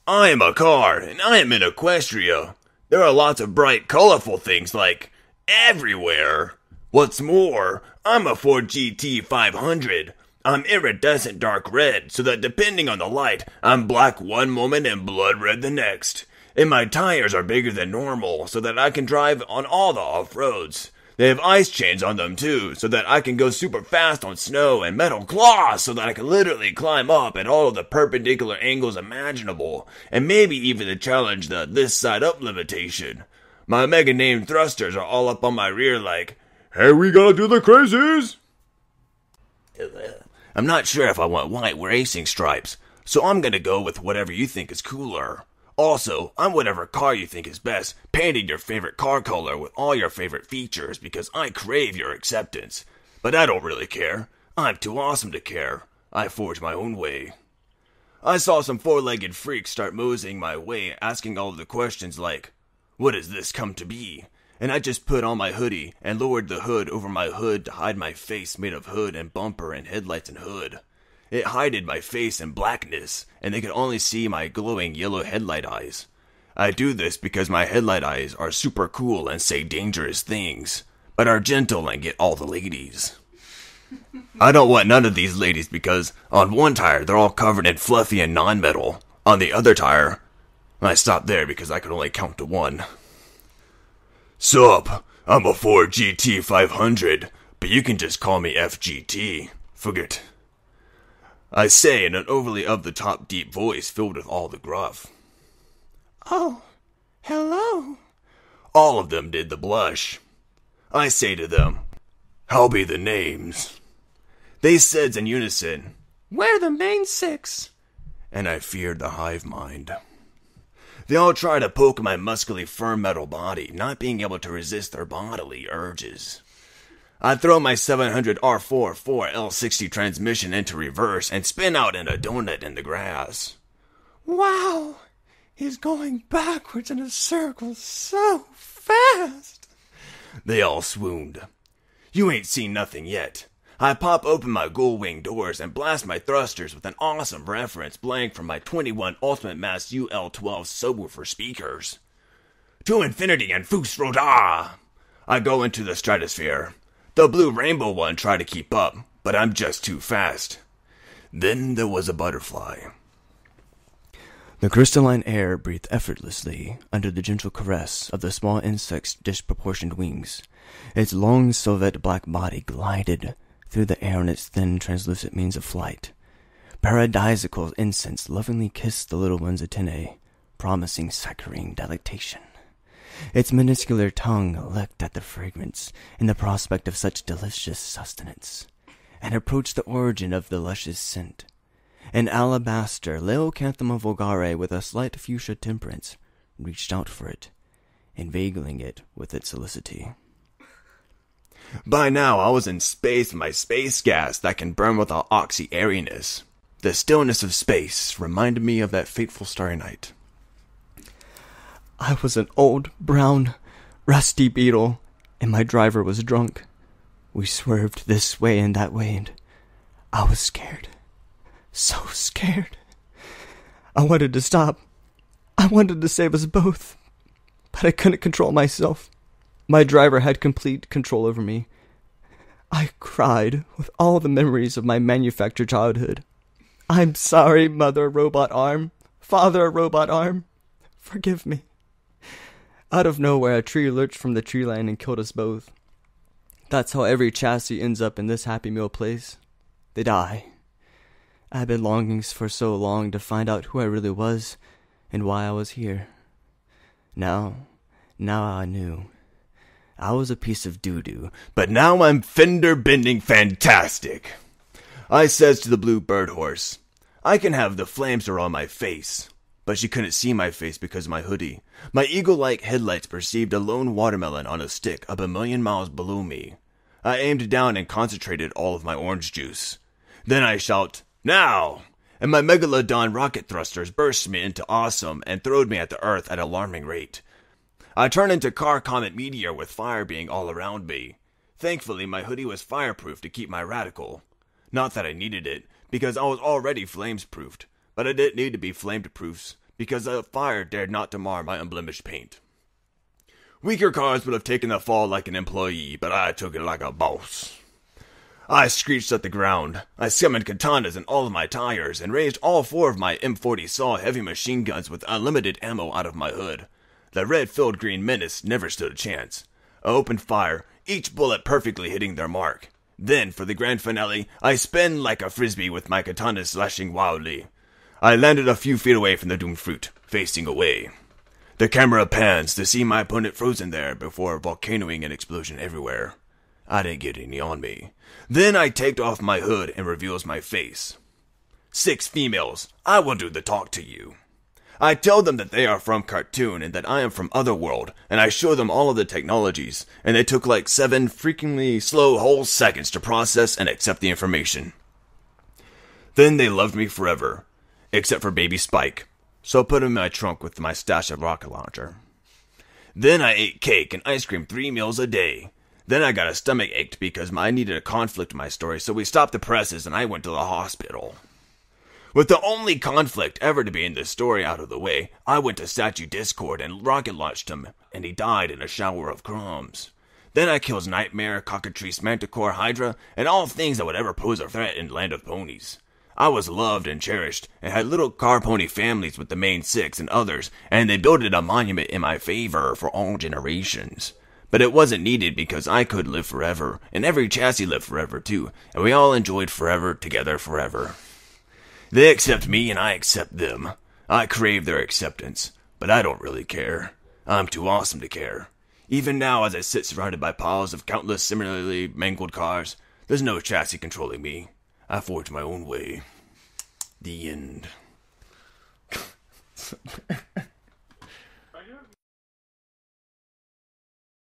I am a car, and I am in Equestria. There are lots of bright, colorful things, like, everywhere. What's more, I'm a Ford GT 500. I'm iridescent dark red, so that depending on the light, I'm black one moment and blood red the next. And my tires are bigger than normal, so that I can drive on all the off-roads. They have ice chains on them too, so that I can go super fast on snow, and metal claws, so that I can literally climb up at all of the perpendicular angles imaginable, and maybe even to challenge the this side up limitation. My mega named thrusters are all up on my rear like, "Hey, we gotta do the crazies!" I'm not sure if I want white racing stripes, so I'm gonna go with whatever you think is cooler. Also, I'm whatever car you think is best, painting your favorite car color with all your favorite features because I crave your acceptance. But I don't really care. I'm too awesome to care. I forge my own way. I saw some four-legged freaks start moseying my way, asking all of the questions like, "What has this come to be?" And I just put on my hoodie and lowered the hood over my hood to hide my face made of hood and bumper and headlights and hood. It hided my face in blackness, and they could only see my glowing yellow headlight eyes. I do this because my headlight eyes are super cool and say dangerous things, but are gentle and get all the ladies. I don't want none of these ladies because on one tire they're all covered in fluffy and non-metal. On the other tire, I stopped there because I could only count to one. Sup, I'm a Ford GT 500, but you can just call me FGT. Forget. I say in an overly of-the-top deep voice filled with all the gruff. Oh, hello. All of them did the blush. I say to them, "How be the names?" They said in unison, "We're the main six." And I feared the hive mind. They all try to poke my muscly firm metal body, not being able to resist their bodily urges. I throw my 700 R4 4L60 transmission into reverse and spin out in a donut in the grass. Wow, he's going backwards in a circle so fast. They all swooned. You ain't seen nothing yet. I pop open my gull-wing doors and blast my thrusters with an awesome reference playing from my 21 Ultimate Mass UL12 subwoofer speakers. To infinity and Fus Roda! I go into the stratosphere. The blue rainbow one tried to keep up, but I'm just too fast. Then there was a butterfly. The crystalline air breathed effortlessly under the gentle caress of the small insect's disproportioned wings. Its long silhouette black body glided through the air on its thin, translucent means of flight. Paradisical incense lovingly kissed the little one's antennae, promising saccharine delectation. Its minuscule tongue licked at the fragrance in the prospect of such delicious sustenance, and approached the origin of the luscious scent. An alabaster Leocanthema vulgare with a slight fuchsia temperance reached out for it, inveigling it with its solicity. By now I was in space with my space gas that can burn without oxy-airiness. The stillness of space reminded me of that fateful starry night. I was an old, brown, rusty beetle, and my driver was drunk. We swerved this way and that way, and I was scared. So scared. I wanted to stop. I wanted to save us both, but I couldn't control myself. My driver had complete control over me. I cried with all the memories of my manufactured childhood. I'm sorry, Mother Robot Arm. Father Robot Arm. Forgive me. Out of nowhere, a tree lurched from the tree line and killed us both. That's how every chassis ends up in this Happy Meal place. They die. I had been longing for so long to find out who I really was and why I was here. Now I knew. I was a piece of doo-doo, but now I'm fender-bending fantastic. I says to the blue bird horse, I can have the flames are on my face. But she couldn't see my face because of my hoodie. My eagle-like headlights perceived a lone watermelon on a stick up 1,000,000 miles below me. I aimed down and concentrated all of my orange juice. Then I shout, "Now!" And my megalodon rocket thrusters burst me into awesome and throwed me at the earth at an alarming rate. I turned into car comet meteor with fire being all around me. Thankfully, my hoodie was fireproof to keep my radical. Not that I needed it, because I was already flames-proofed. But I didn't need to be flamed-proofs, because the fire dared not to mar my unblemished paint. Weaker cars would have taken the fall like an employee, but I took it like a boss. I screeched at the ground. I summoned katanas in all of my tires and raised all 4 of my M40 SAW heavy machine guns with unlimited ammo out of my hood. The red-filled green menace never stood a chance. I opened fire, each bullet perfectly hitting their mark. Then, for the grand finale, I spin like a frisbee with my katana slashing wildly. I landed a few feet away from the doomed fruit, facing away. The camera pans to see my opponent frozen there before volcanoing an explosion everywhere. I didn't get any on me. Then I take off my hood and reveals my face. 6 females. I will do the talk to you. I tell them that they are from cartoon and that I am from Otherworld, and I show them all of the technologies, and they took like 7 freakingly slow whole seconds to process and accept the information. Then they loved me forever, except for baby Spike, so I put him in my trunk with my stash of rocket launcher. Then I ate cake and ice cream 3 meals a day. Then I got a stomach ache because I needed a conflict in my story, so we stopped the presses and I went to the hospital. With the only conflict ever to be in this story out of the way, I went to Statue Discord and rocket launched him, and he died in a shower of crumbs. Then I killed Nightmare, Cockatrice, Manticore, Hydra, and all things that would ever pose a threat in Land of Ponies. I was loved and cherished, and had little car pony families with the main 6 and others, and they built a monument in my favor for all generations. But it wasn't needed because I could live forever, and every chassis lived forever too, and we all enjoyed forever together forever. They accept me and I accept them. I crave their acceptance, but I don't really care. I'm too awesome to care. Even now as I sit surrounded by piles of countless similarly mangled cars, there's no chassis controlling me. I forge my own way. The end.